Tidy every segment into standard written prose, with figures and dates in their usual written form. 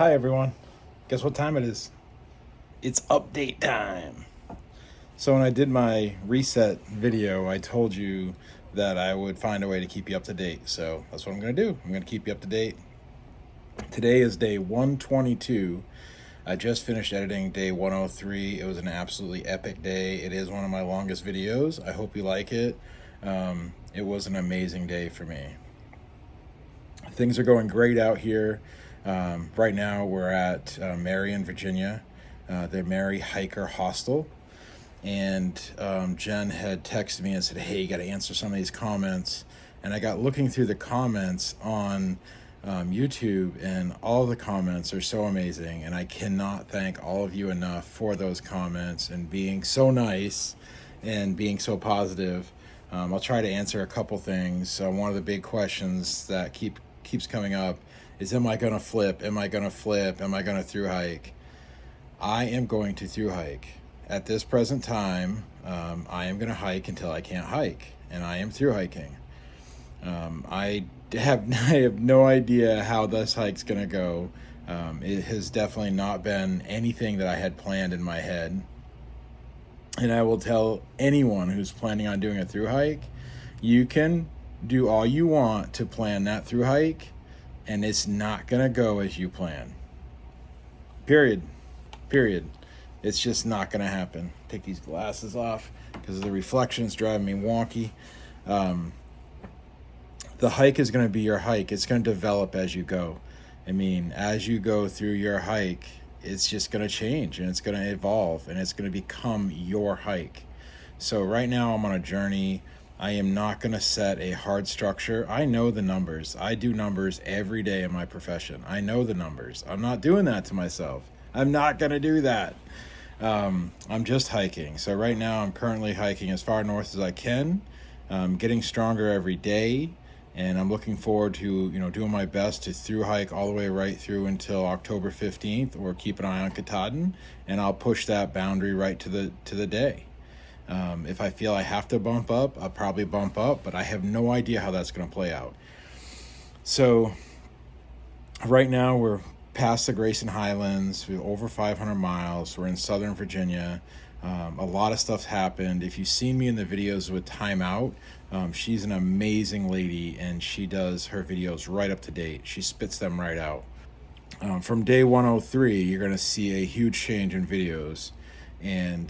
Hi everyone. Guess what time it is? It's update time. So when I did my reset video, I told you that I would find a way to keep you up to date. So that's what I'm going to do. I'm going to keep you up to date. Today is day 122. I just finished editing day 103. It was an absolutely epic day. It is one of my longest videos. I hope you like it. It was an amazing day for me. Things are going great out here. Right now we're at Marion, Virginia, the Mary Hiker Hostel. And Jen had texted me and said, hey, you got to answer some of these comments. And I got looking through the comments on YouTube, and all the comments are so amazing. And I cannot thank all of you enough for those comments and being so nice and being so positive. I'll try to answer a couple things. One of the big questions that keeps coming up is, am I going to flip? Am I going to flip? Am I going to through hike? I am going to through hike. At this present time, I am going to hike until I can't hike, and I am through hiking. I have no idea how this hike's going to go. It has definitely not been anything that I had planned in my head. And I will tell anyone who's planning on doing a through hike, you can do all you want to plan that through hike, and it's not going to go as you plan. Period. It's just not going to happen. Take these glasses off because the reflections driving me wonky. The hike is going to be your hike. It's going to develop as you go. I mean, as you go through your hike, it's just going to change, and it's going to evolve, and it's going to become your hike. So right now I'm on a journey. I am not going to set a hard structure. I know the numbers. I do numbers every day in my profession. I know the numbers. I'm not doing that to myself. I'm not going to do that. I'm just hiking. So right now I'm currently hiking as far north as I can, getting stronger every day. And I'm looking forward to, doing my best to through hike all the way right through until October 15th, or keep an eye on Katahdin, and I'll push that boundary right to the day. If I feel I have to bump up, I'll probably bump up, but I have no idea how that's going to play out. So right now we're past the Grayson Highlands. We're over 500 miles. We're in Southern Virginia. A lot of stuff's happened. If you've seen me in the videos with Time Out, she's an amazing lady, and she does her videos right up to date. She spits them right out. From day 103, you're going to see a huge change in videos. And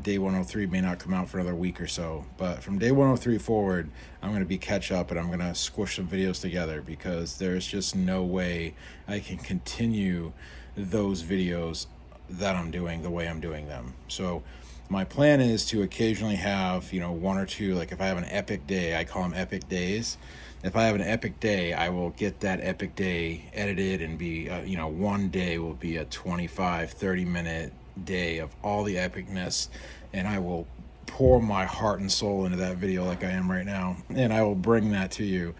day 103 may not come out for another week or so. But from day 103 forward, I'm going to be catch up, and I'm going to squish some videos together, because there's just no way I can continue those videos that I'm doing the way I'm doing them. So my plan is to occasionally have, one or two, like if I have an epic day, I call them epic days. If I have an epic day, I will get that epic day edited and be, one day will be a 25, 30-minute day of all the epicness, and I will pour my heart and soul into that video like I am right now, and I will bring that to you.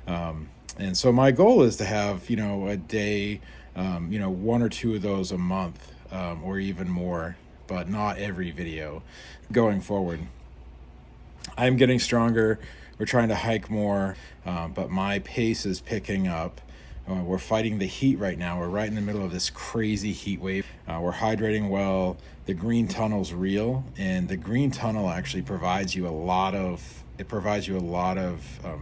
And so my goal is to have, a day, one or two of those a month, or even more, but not every video going forward. I'm getting stronger. We're trying to hike more, but my pace is picking up. We're fighting the heat right now. We're right in the middle of this crazy heat wave. We're hydrating well. The green tunnel's real, and the green tunnel actually provides you a lot of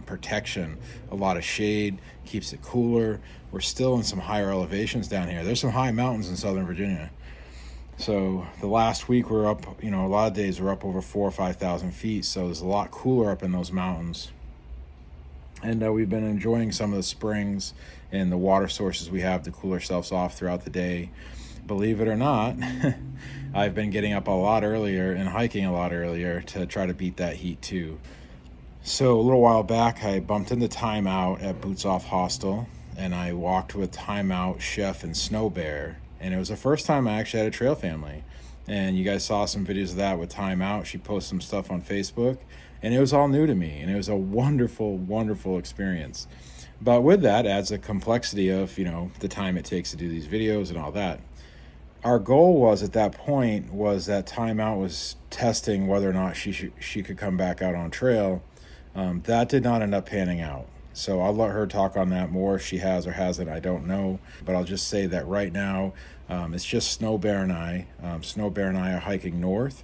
protection, a lot of shade, keeps it cooler. We're still in some higher elevations down here. There's some high mountains in Southern Virginia. So the last week we're up, a lot of days we're up over 4,000 or 5,000 feet. So there's a lot cooler up in those mountains. And we've been enjoying some of the springs and the water sources we have to cool ourselves off throughout the day. Believe it or not, I've been getting up a lot earlier and hiking a lot earlier to try to beat that heat too. So a little while back, I bumped into Time Out at Boots Off Hostel, and I walked with Time Out, Chef, and Snow Bear. And it was the first time I actually had a trail family. And you guys saw some videos of that with Time Out. She posted some stuff on Facebook, and it was all new to me, and it was a wonderful, wonderful experience. But with that adds a complexity of, the time it takes to do these videos and all that. Our goal was, at that point, was that Time Out was testing whether or not she could come back out on trail. That did not end up panning out. So I'll let her talk on that more if she has or hasn't. I don't know, but I'll just say that right now it's just Snow Bear and I. Snow Bear and I are hiking north.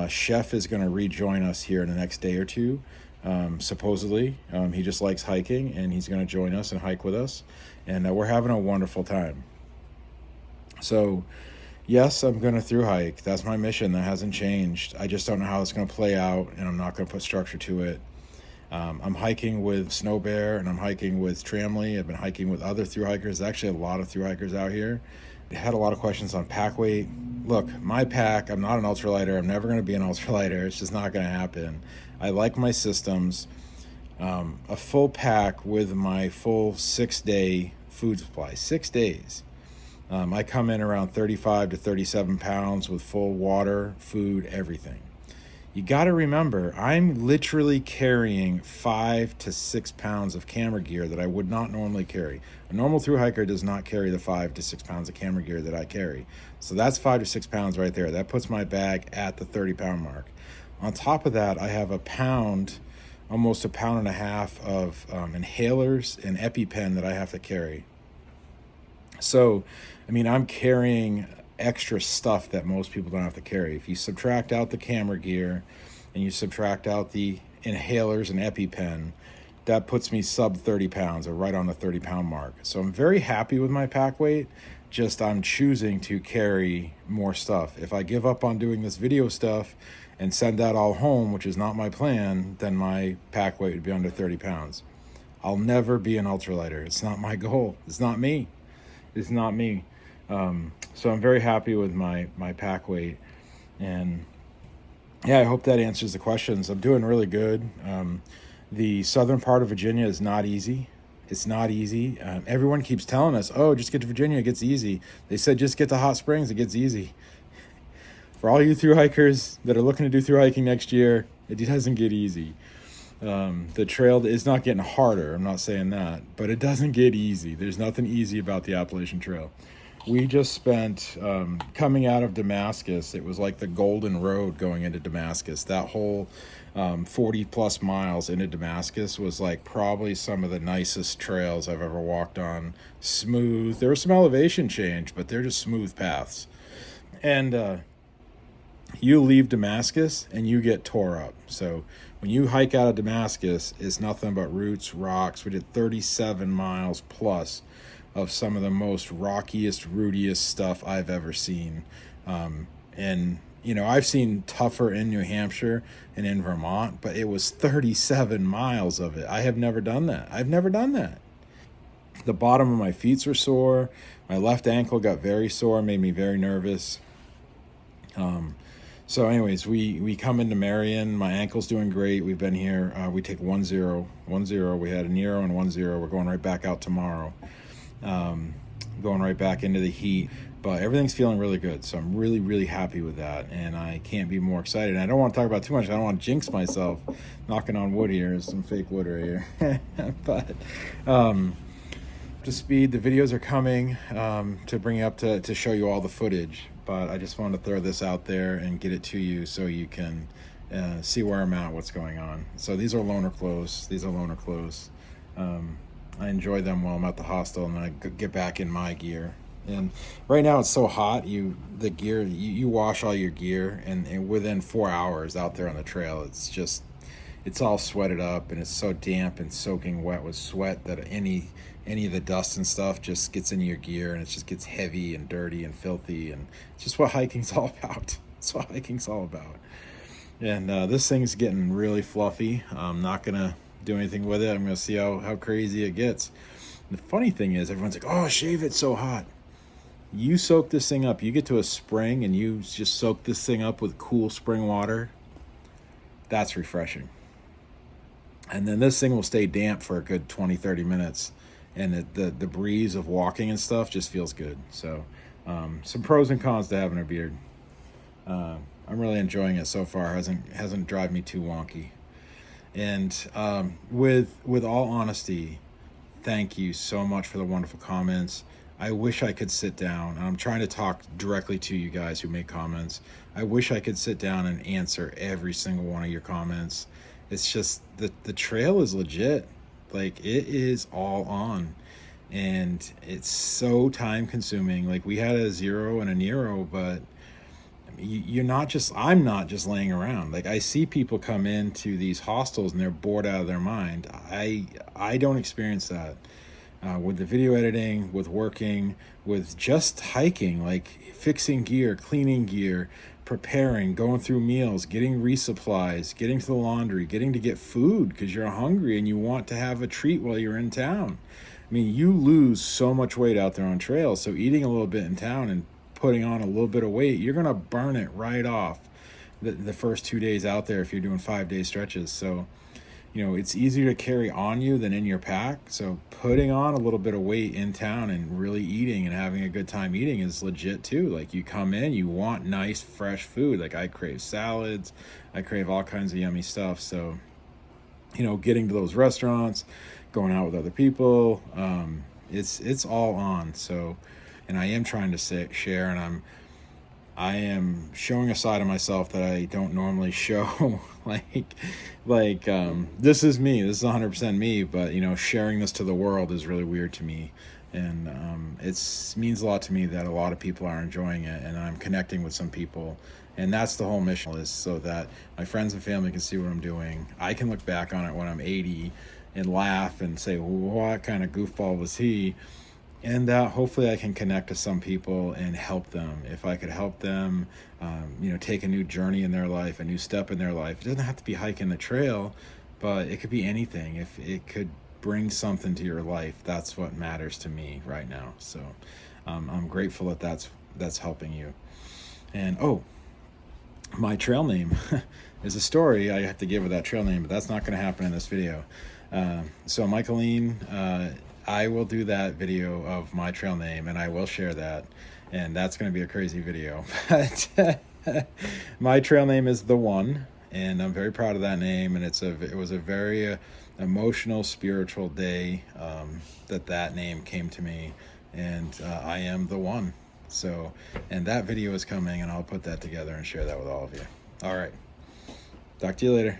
Chef is going to rejoin us here in the next day or two. Supposedly, he just likes hiking, and he's going to join us and hike with us, and we're having a wonderful time. So yes, I'm going to through hike. That's my mission. That hasn't changed. I just don't know how it's going to play out, and I'm not going to put structure to it. I'm hiking with Snow Bear, and I'm hiking with Tramley. I've been hiking with other through hikers. There's actually a lot of through hikers out here. I had a lot of questions on pack weight. Look, my pack, I'm not an ultralighter. I'm never going to be an ultralighter. It's just not going to happen. I like my systems. A full pack with my full 6-day food supply, 6 days. I come in around 35 to 37 pounds with full water, food, everything. You got to remember, I'm literally carrying 5 to 6 pounds of camera gear that I would not normally carry. A normal thru hiker does not carry the 5 to 6 pounds of camera gear that I carry. So that's 5 to 6 pounds right there. That puts my bag at the 30-pound mark. On top of that, I have a pound, almost a pound and a half of inhalers and EpiPen that I have to carry. So, I mean, I'm carrying extra stuff that most people don't have to carry. If you subtract out the camera gear and you subtract out the inhalers and EpiPen, that puts me sub 30 pounds, or right on the 30-pound mark. So I'm very happy with my pack weight. Just I'm choosing to carry more stuff. If I give up on doing this video stuff and send that all home, which is not my plan, then my pack weight would be under 30 pounds. I'll never be an ultralighter. It's not my goal. It's not me. It's not me. So I'm very happy with my pack weight. And yeah, I hope that answers the questions. I'm doing really good. The southern part of Virginia is not easy. It's not easy. Everyone keeps telling us, oh, just get to Virginia, it gets easy. They said just get to Hot Springs, it gets easy. For all you thru hikers that are looking to do thru hiking next year, it doesn't get easy. The trail is not getting harder, I'm not saying that, but it doesn't get easy. There's nothing easy about the Appalachian Trail. We just spent, coming out of Damascus, it was like the golden road going into Damascus. That whole 40 plus miles into Damascus was like probably some of the nicest trails I've ever walked on. Smooth. There was some elevation change, but they're just smooth paths. And you leave Damascus and you get tore up. So when you hike out of Damascus, it's nothing but roots, rocks. We did 37 miles plus of some of the most rockiest, rootiest stuff I've ever seen. And, you know, I've seen tougher in New Hampshire and in Vermont, but it was 37 miles of it. I have never done that. I've never done that. The bottom of my feet were sore. My left ankle got very sore, made me very nervous. So anyways, we come into Marion. My ankle's doing great. We've been here. We take 1-0. We had a Nero and 1-0. We're going right back out tomorrow. Going right back into the heat. But everything's feeling really good. So I'm really, really happy with that. And I can't be more excited. And I don't want to talk about too much. I don't want to jinx myself. Knocking on wood here. There's some fake wood right here. But to speed, the videos are coming to bring up to show you all the footage. But I just wanted to throw this out there and get it to you so you can see where I'm at, what's going on. So these are loaner clothes. I enjoy them while I'm at the hostel, and then I get back in my gear. And right now it's so hot, you wash all your gear, and within 4 hours out there on the trail, it's all sweated up, and it's so damp and soaking wet with sweat that any of the dust and stuff just gets into your gear, and it just gets heavy and dirty and filthy, and it's just what hiking's all about. It's what hiking's all about. And this thing's getting really fluffy. I'm not gonna do anything with it. I'm gonna see how crazy it gets. And the funny thing is, everyone's like, oh, shave, it's so hot. You soak this thing up. You get to a spring and you just soak this thing up with cool spring water. That's refreshing. And then this thing will stay damp for a good 20-30 minutes, and the breeze of walking and stuff just feels good. So some pros and cons to having a beard. I'm really enjoying it so far. Hasn't driven me too wonky. And with all honesty, thank you so much for the wonderful comments. I wish I could sit down, and I'm trying to talk directly to you guys who make comments. I wish I could sit down and answer every single one of your comments. It's just the trail is legit. Like, it is all on, and it's so time consuming. Like, we had a zero and a Nero, but you're not just, I'm not just laying around. Like, I see people come into these hostels and they're bored out of their mind. I don't experience that with the video editing, with working, with just hiking, like fixing gear, cleaning gear, preparing, going through meals, getting resupplies, getting to the laundry, getting to get food because you're hungry and you want to have a treat while you're in town. I mean, you lose so much weight out there on trail, so eating a little bit in town and putting on a little bit of weight, you're going to burn it right off the first 2 days out there if you're doing 5-day stretches. So, it's easier to carry on you than in your pack. So putting on a little bit of weight in town and really eating and having a good time eating is legit too. Like, you come in, you want nice, fresh food. Like, I crave salads. I crave all kinds of yummy stuff. So, getting to those restaurants, going out with other people, it's all on. So, and I am trying to share, and I am showing a side of myself that I don't normally show. like this is me. This is 100% me. But sharing this to the world is really weird to me, and it means a lot to me that a lot of people are enjoying it, and I'm connecting with some people, and that's the whole mission, is so that my friends and family can see what I'm doing. I can look back on it when I'm 80 and laugh and say, "What kind of goofball was he?" And hopefully I can connect to some people and help them. If I could help them, take a new journey in their life, a new step in their life. It doesn't have to be hiking the trail, but it could be anything. If it could bring something to your life, that's what matters to me right now. So I'm grateful that that's helping you. And my trail name is a story I have to give with that trail name, but that's not going to happen in this video. So Michaeline, I will do that video of my trail name, and I will share that, and that's going to be a crazy video. But my trail name is The One, and I'm very proud of that name, and it was a very emotional, spiritual day that name came to me, and I am the one. So, and that video is coming, and I'll put that together and share that with all of you. All right. Talk to you later.